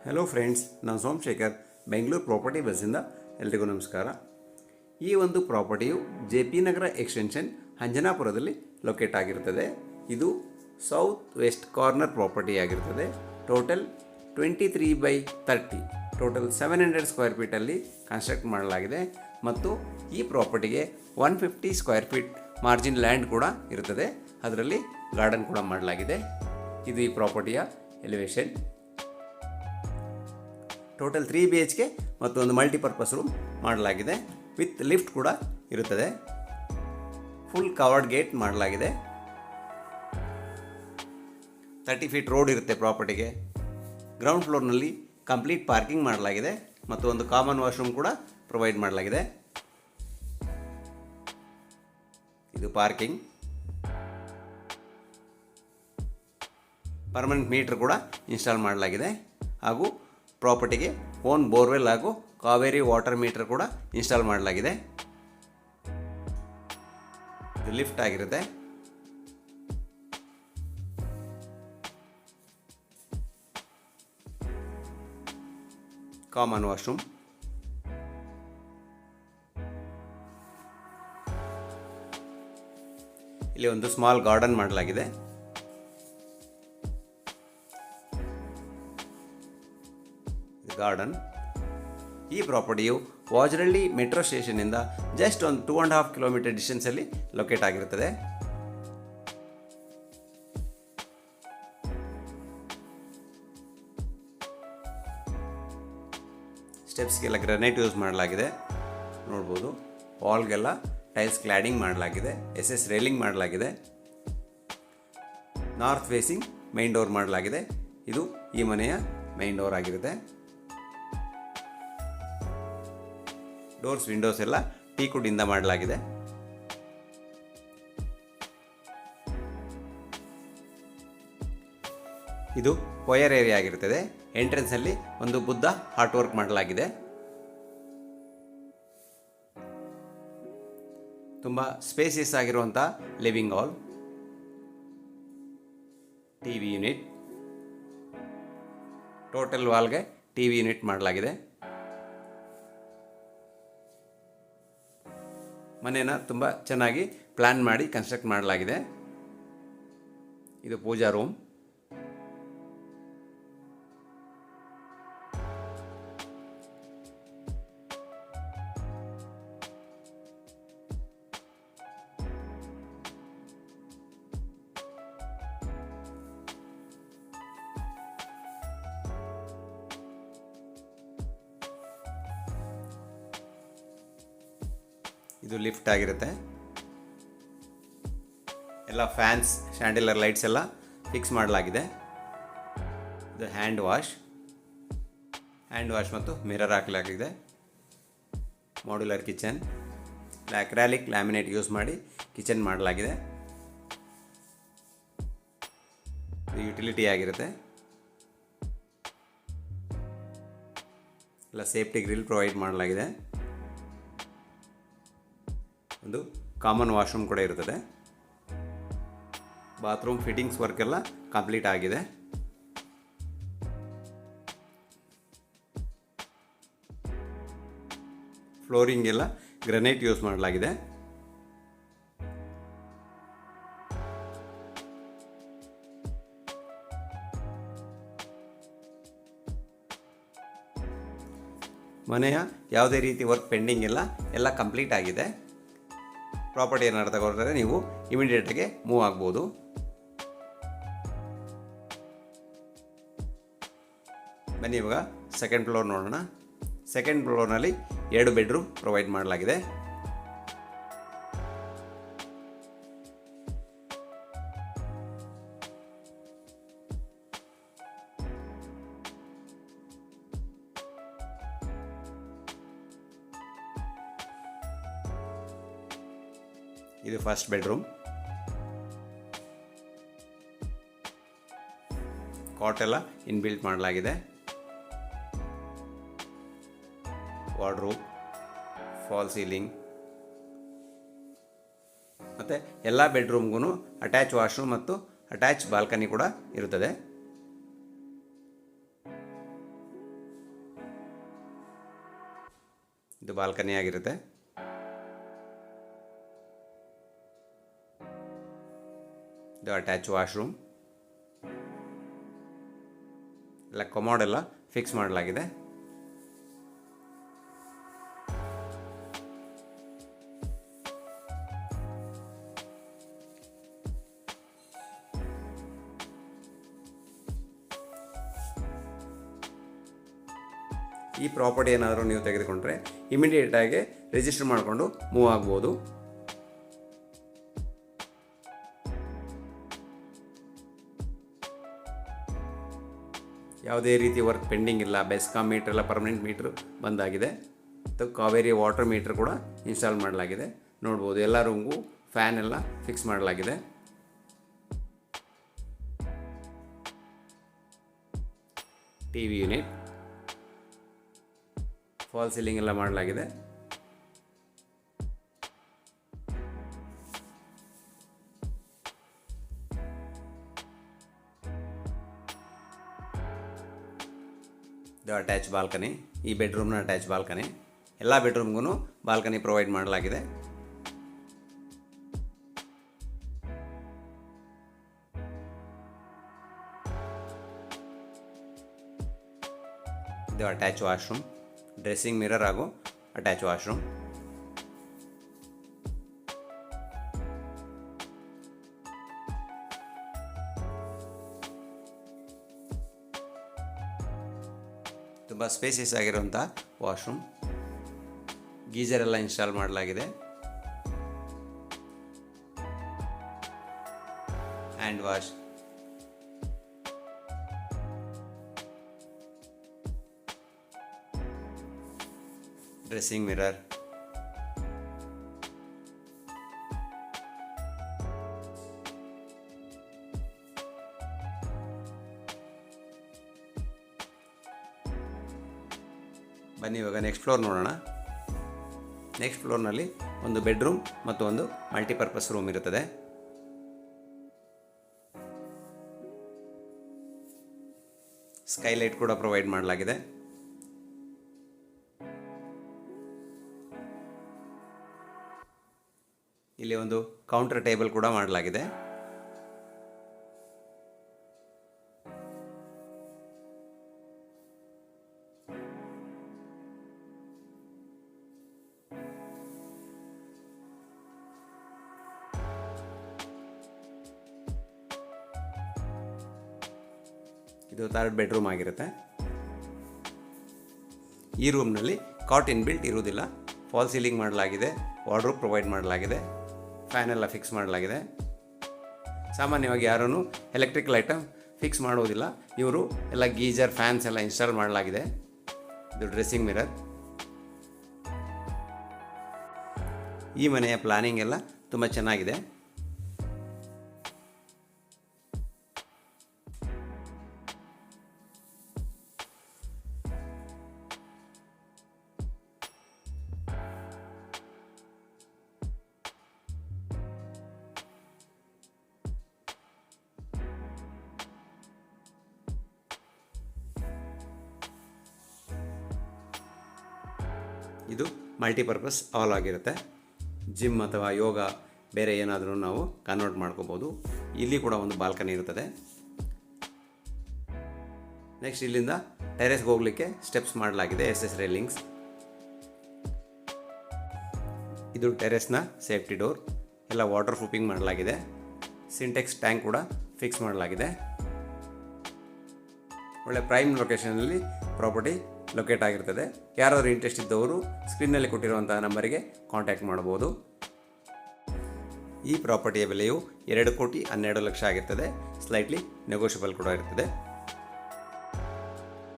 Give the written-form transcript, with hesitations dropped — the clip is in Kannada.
ಹಲೋ ಫ್ರೆಂಡ್ಸ್, ನಾನು ಸೋಮಶೇಖರ್, ಬೆಂಗಳೂರು ಪ್ರಾಪರ್ಟಿ ಬಸ್ಸಿಂದ ಎಲ್ರಿಗೂ ನಮಸ್ಕಾರ. ಈ ಒಂದು ಪ್ರಾಪರ್ಟಿಯು JP ನಗರ ಎಕ್ಸ್ಟೆನ್ಷನ್ ಅಂಜನಾಪುರದಲ್ಲಿ ಲೊಕೇಟ್ ಆಗಿರುತ್ತದೆ. ಇದು ಸೌತ್ ವೆಸ್ಟ್ ಕಾರ್ನರ್ ಪ್ರಾಪರ್ಟಿ ಆಗಿರುತ್ತದೆ. ಟೋಟಲ್ 23/30 ಟೋಟಲ್ 700 ಸ್ಕ್ವೇರ್ ಫೀಟಲ್ಲಿ ಕನ್ಸ್ಟ್ರಕ್ಟ್ ಮಾಡಲಾಗಿದೆ ಮತ್ತು ಈ ಪ್ರಾಪರ್ಟಿಗೆ 150 ಸ್ಕ್ವೇರ್ ಫೀಟ್ ಮಾರ್ಜಿನ್ ಲ್ಯಾಂಡ್ ಕೂಡ ಇರುತ್ತದೆ. ಅದರಲ್ಲಿ ಗಾರ್ಡನ್ ಕೂಡ ಮಾಡಲಾಗಿದೆ. ಇದು ಈ ಪ್ರಾಪರ್ಟಿಯ ಎಲಿವೇಶನ್. ಟೋಟಲ್ 3 BHK ಮತ್ತು ಒಂದು ಮಲ್ಟಿಪರ್ಪಸ್ ರೂಮ್ ಮಾಡಲಾಗಿದೆ. ವಿತ್ ಲಿಫ್ಟ್ ಕೂಡ ಇರುತ್ತದೆ. ಫುಲ್ ಕವರ್ಡ್ ಗೇಟ್ ಮಾಡಲಾಗಿದೆ. 30 ಫೀಟ್ ರೋಡ್ ಇರುತ್ತೆ ಪ್ರಾಪರ್ಟಿಗೆ. ಗ್ರೌಂಡ್ ಫ್ಲೋರ್ನಲ್ಲಿ ಕಂಪ್ಲೀಟ್ ಪಾರ್ಕಿಂಗ್ ಮಾಡಲಾಗಿದೆ ಮತ್ತು ಒಂದು ಕಾಮನ್ ವಾಶ್ರೂಮ್ ಕೂಡ ಪ್ರೊವೈಡ್ ಮಾಡಲಾಗಿದೆ. ಇದು ಪಾರ್ಕಿಂಗ್. ಪರ್ಮನೆಂಟ್ ಮೀಟರ್ ಕೂಡ ಇನ್ಸ್ಟಾಲ್ ಮಾಡಲಾಗಿದೆ ಹಾಗೂ ಪ್ರಾಪರ್ಟಿಗೆ ಓನ್ ಬೋರ್ವೆಲ್ ಹಾಗೂ ಕಾವೇರಿ ವಾಟರ್ ಮೀಟರ್ ಕೂಡ ಇನ್ಸ್ಟಾಲ್ ಮಾಡಲಾಗಿದೆ. ಇದು ಲಿಫ್ಟ್ ಆಗಿರುತ್ತೆ. Common washroom. ಇಲ್ಲಿ ಒಂದು ಸ್ಮಾಲ್ ಗಾರ್ಡನ್ ಮಾಡಲಾಗಿದೆ. ಗಾರ್ಡನ್. ಈ ಪ್ರಾಪರ್ಟಿಯು ವಾಜರಳ್ಳಿ ಮೆಟ್ರೋ ಸ್ಟೇಷನ್ನಿಂದ ಜಸ್ಟ್ ಒಂದು 2.5 ಕಿಲೋಮೀಟರ್ ಡಿಸ್ಟೆನ್ಸಲ್ಲಿ ಲೊಕೇಟ್ ಆಗಿರುತ್ತದೆ. ಸ್ಟೆಪ್ಸ್ಗೆಲ್ಲ ಗ್ರಾನೈಟ್ ಯೂಸ್ ಮಾಡಲಾಗಿದೆ, ನೋಡ್ಬೋದು. ವಾಲ್ಗೆಲ್ಲ ಟೈಲ್ಸ್ ಕ್ಲಾಡಿಂಗ್ ಮಾಡಲಾಗಿದೆ. SS ರೇಲಿಂಗ್ ಮಾಡಲಾಗಿದೆ. ನಾರ್ತ್ ಫೇಸಿಂಗ್ ಮೈನ್ ಡೋರ್ ಮಾಡಲಾಗಿದೆ. ಇದು ಈ ಮನೆಯ ಮೈನ್ ಡೋರ್ ಆಗಿರುತ್ತೆ. ಡೋರ್ಸ್ ವಿಂಡೋಸ್ ಎಲ್ಲ ಟೀಕುಡ್ಡಿಂದ ಮಾಡಲಾಗಿದೆ. ಇದು ಫೋಯರ್ ಏರಿಯಾ ಆಗಿರುತ್ತದೆ. ಎಂಟ್ರೆನ್ಸಲ್ಲಿ ಒಂದು ಬುದ್ಧ ಆರ್ಟ್ ವರ್ಕ್ ಮಾಡಲಾಗಿದೆ. ತುಂಬ ಸ್ಪೇಸಿಯಸ್ ಆಗಿರುವಂಥ living hall, TV unit. Total ವಾಲ್ಗೆ TV ಯೂನಿಟ್ ಮಾಡಲಾಗಿದೆ. ಮನೆಯನ್ನು ತುಂಬ ಚೆನ್ನಾಗಿ ಪ್ಲ್ಯಾನ್ ಮಾಡಿ ಕನ್ಸ್ಟ್ರಕ್ಟ್ ಮಾಡಲಾಗಿದೆ. ಇದು ಪೂಜಾ ರೂಮ್. ಇದು ಲಿಫ್ಟ್ ಆಗಿರುತ್ತೆ. ಎಲ್ಲ ಫ್ಯಾನ್ಸ್, ಶ್ಯಾಂಡಿಲರ್ ಲೈಟ್ಸ್ ಎಲ್ಲ ಫಿಕ್ಸ್ ಮಾಡಲಾಗಿದೆ. ಇದು ಹ್ಯಾಂಡ್ ವಾಶ್ ಮತ್ತು ಮಿರರ್ ಹಾಕಲಾಗಿದೆ. Modular kitchen. Acrylic laminate use ಮಾಡಿ ಕಿಚನ್ ಮಾಡಲಾಗಿದೆ. ಇದು ಯುಟಿಲಿಟಿ ಆಗಿರುತ್ತೆ. ಎಲ್ಲ ಸೇಫ್ಟಿ ಗ್ರಿಲ್ ಪ್ರೊವೈಡ್ ಮಾಡಲಾಗಿದೆ. ಒಂದು ಕಾಮನ್ ವಾಶ್ರೂಮ್ ಕೂಡ ಇರುತ್ತದೆ. ಬಾತ್ರೂಮ್ ಫಿಟ್ಟಿಂಗ್ಸ್ ವರ್ಕ್ ಎಲ್ಲ ಕಂಪ್ಲೀಟ್ ಆಗಿದೆ. ಫ್ಲೋರಿಂಗ್ ಎಲ್ಲ ಗ್ರಾನೈಟ್ ಯೂಸ್ ಮಾಡಲಾಗಿದೆ. ಮನೆಯ ಯಾವುದೇ ರೀತಿ ವರ್ಕ್ ಪೆಂಡಿಂಗ್ ಇಲ್ಲ, ಎಲ್ಲ ಕಂಪ್ಲೀಟ್ ಆಗಿದೆ. ಪ್ರಾಪರ್ಟಿ ಏನಾದ್ರು ತಗೊಂಡ್ರೆ ನೀವು ಇಮಿಡಿಯೇಟಾಗಿ ಮೂವ್ ಆಗ್ಬೋದು. ಬನ್ನಿ ಇವಾಗ ಸೆಕೆಂಡ್ ಫ್ಲೋರ್ ನೋಡೋಣ. ಸೆಕೆಂಡ್ ಫ್ಲೋರ್ನಲ್ಲಿ 2 ಬೆಡ್ರೂಮ್ ಪ್ರೊವೈಡ್ ಮಾಡಲಾಗಿದೆ. ಇದು ಫಸ್ಟ್ ಬೆಡ್ರೂಮ್. ಕಾಟ್ ಎಲ್ಲ ಇನ್ಬಿಲ್ಟ್ ಮಾಡಲಾಗಿದೆ. ವಾರ್ಡ್ರೋಬ್, ಫಾಲ್ ಸೀಲಿಂಗ್ ಮತ್ತು ಎಲ್ಲ ಬೆಡ್ರೂಮ್ಗೂ ಅಟ್ಯಾಚ್ ವಾಶ್ರೂಮ್ ಮತ್ತು ಅಟ್ಯಾಚ್ ಬಾಲ್ಕನಿ ಕೂಡ ಇರುತ್ತದೆ. ಇದು ಬಾಲ್ಕನಿ ಆಗಿರುತ್ತೆ. ಇದು ಅಟ್ಯಾಚ್ ವಾಶ್ರೂಮ್. ಎಲ್ಲ ಕಮೋಡ್ ಎಲ್ಲ ಫಿಕ್ಸ್ ಮಾಡಲಾಗಿದೆ. ಈ ಪ್ರಾಪರ್ಟಿ ಏನಾದರೂ ನೀವು ತೆಗೆದುಕೊಂಡ್ರೆ ಇಮಿಡಿಯೇಟಾಗಿ ರಿಜಿಸ್ಟರ್ ಮಾಡಿಕೊಂಡು ಮೂವ್ ಆಗ್ಬೋದು. ಯಾವುದೇ ರೀತಿ ವರ್ಕ್ ಪೆಂಡಿಂಗ್ ಇಲ್ಲ. ಬೆಸ್ಕಾಮ್ ಮೀಟ್ರ್ ಎಲ್ಲ ಪರ್ಮನೆಂಟ್ ಮೀಟ್ರ್ ಬಂದಾಗಿದೆ. ಮತ್ತು ಕಾವೇರಿ ವಾಟರ್ ಮೀಟ್ರ್ ಕೂಡ ಇನ್ಸ್ಟಾಲ್ ಮಾಡಲಾಗಿದೆ. ನೋಡ್ಬೋದು ಎಲ್ಲ ರೂಮ್ಗೂ ಫ್ಯಾನ್ ಎಲ್ಲ ಫಿಕ್ಸ್ ಮಾಡಲಾಗಿದೆ. TV unit, fall ceiling ಎಲ್ಲ ಮಾಡಲಾಗಿದೆ. ಇದು ಅಟ್ಯಾಚ್ ಬಾಲ್ಕನಿ. ಈ ಬೆಡ್ರೂಮ್ನ ಅಟ್ಯಾಚ್ ಬಾಲ್ಕನಿ. ಎಲ್ಲ ಬೆಡ್ರೂಮ್ಗೂ ಬಾಲ್ಕನಿ ಪ್ರೊವೈಡ್ ಮಾಡಲಾಗಿದೆ. ಇದು ಅಟ್ಯಾಚ್ ವಾಶ್ರೂಮ್, ಡ್ರೆಸ್ಸಿಂಗ್ ಮಿರರ್ ಹಾಗೂ ಅಟ್ಯಾಚ್ ವಾಶ್ರೂಮ್. ತುಂಬ ಸ್ಪೇಸಿಯಸ್ ಆಗಿರುವಂಥ ವಾಶ್ರೂಮ್. ಗೀಜರ್ ಎಲ್ಲ ಇನ್ಸ್ಟಾಲ್ ಮಾಡಲಾಗಿದೆ. ಹ್ಯಾಂಡ್ ವಾಶ್, ಡ್ರೆಸ್ಸಿಂಗ್ ಮಿರರ್, ಬನ್ನಿ ಇವಾಗ ನೆಕ್ಸ್ಟ್ ಫ್ಲೋರ್ ನೋಡೋಣ. ನೆಕ್ಸ್ಟ್ ಫ್ಲೋರ್ನಲ್ಲಿ ಒಂದು ಬೆಡ್ರೂಮ್ ಮತ್ತು ಒಂದು ಮಲ್ಟಿಪರ್ಪಸ್ ರೂಮ್ ಇರುತ್ತದೆ. ಸ್ಕೈಲೈಟ್ ಕೂಡ ಪ್ರೊವೈಡ್ ಮಾಡಲಾಗಿದೆ. ಇಲ್ಲಿ ಒಂದು ಕೌಂಟರ್ ಟೇಬಲ್ ಕೂಡ ಮಾಡಲಾಗಿದೆ. ಇದು 3rd ಬೆಡ್ರೂಮ್ ಆಗಿರುತ್ತೆ. ಈ ರೂಮ್ನಲ್ಲಿ ಕಾಟ್ ಇನ್ ಬಿಲ್ಟ್ ಇರುವುದಿಲ್ಲ. ಫಾಲ್ ಸೀಲಿಂಗ್ ಮಾಡಲಾಗಿದೆ. ವಾರ್ಡ್ರೋಬ್ ಪ್ರೊವೈಡ್ ಮಾಡಲಾಗಿದೆ. ಫ್ಯಾನ್ ಎಲ್ಲ ಫಿಕ್ಸ್ ಮಾಡಲಾಗಿದೆ. ಸಾಮಾನ್ಯವಾಗಿ ಯಾರೂ ಎಲೆಕ್ಟ್ರಿಕಲ್ ಐಟಮ್ ಫಿಕ್ಸ್ ಮಾಡುವುದಿಲ್ಲ. ಇವರು ಎಲ್ಲ ಗೀಜರ್, ಫ್ಯಾನ್ಸ್ ಎಲ್ಲ ಇನ್ಸ್ಟಾಲ್ ಮಾಡಲಾಗಿದೆ. ಇದು ಡ್ರೆಸ್ಸಿಂಗ್ ಮಿರರ್. ಈ ಮನೆಯ ಪ್ಲಾನಿಂಗ್ ಎಲ್ಲ ತುಂಬ ಚೆನ್ನಾಗಿದೆ. ಇದು ಮಲ್ಟಿಪರ್ಪಸ್ ಹಾಲ್ ಆಗಿರುತ್ತೆ. ಜಿಮ್ ಅಥವಾ ಯೋಗ ಬೇರೆ ಏನಾದರೂ ನಾವು ಕನ್ವರ್ಟ್ ಮಾಡ್ಕೋಬೋದು. ಇಲ್ಲಿ ಕೂಡ ಒಂದು ಬಾಲ್ಕನಿ ಇರುತ್ತದೆ. ನೆಕ್ಸ್ಟ್ ಇಲ್ಲಿಂದ ಟೆರೆಸ್ಗೆ ಹೋಗಲಿಕ್ಕೆ ಸ್ಟೆಪ್ಸ್ ಮಾಡಲಾಗಿದೆ. SS railings. ಇದು ಟೆರೆಸ್ನ ಸೇಫ್ಟಿ ಡೋರ್. ಎಲ್ಲ ವಾಟರ್ ಪ್ರೂಫಿಂಗ್ ಮಾಡಲಾಗಿದೆ. ಸಿಂಟೆಕ್ಸ್ ಟ್ಯಾಂಕ್ ಕೂಡ ಫಿಕ್ಸ್ ಮಾಡಲಾಗಿದೆ. ಒಳ್ಳೆ ಪ್ರೈಮ್ ಲೊಕೇಶನಲ್ಲಿ ಪ್ರಾಪರ್ಟಿ ಲೊಕೇಟ್ ಆಗಿರ್ತದೆ. ಯಾರಾದರೂ ಇಂಟ್ರೆಸ್ಟ್ ಇದ್ದವರು ಸ್ಕ್ರೀನ್ನಲ್ಲಿ ಕೊಟ್ಟಿರುವಂಥ ನಂಬರಿಗೆ ಕಾಂಟ್ಯಾಕ್ಟ್ ಮಾಡ್ಬೋದು. ಈ ಪ್ರಾಪರ್ಟಿಯ ಬೆಲೆಯು 2,12,00,000 ಆಗಿರ್ತದೆ. ಸ್ಲೈಟ್ಲಿ ನೆಗೋಷಿಯಬಲ್ ಕೂಡ ಇರ್ತದೆ.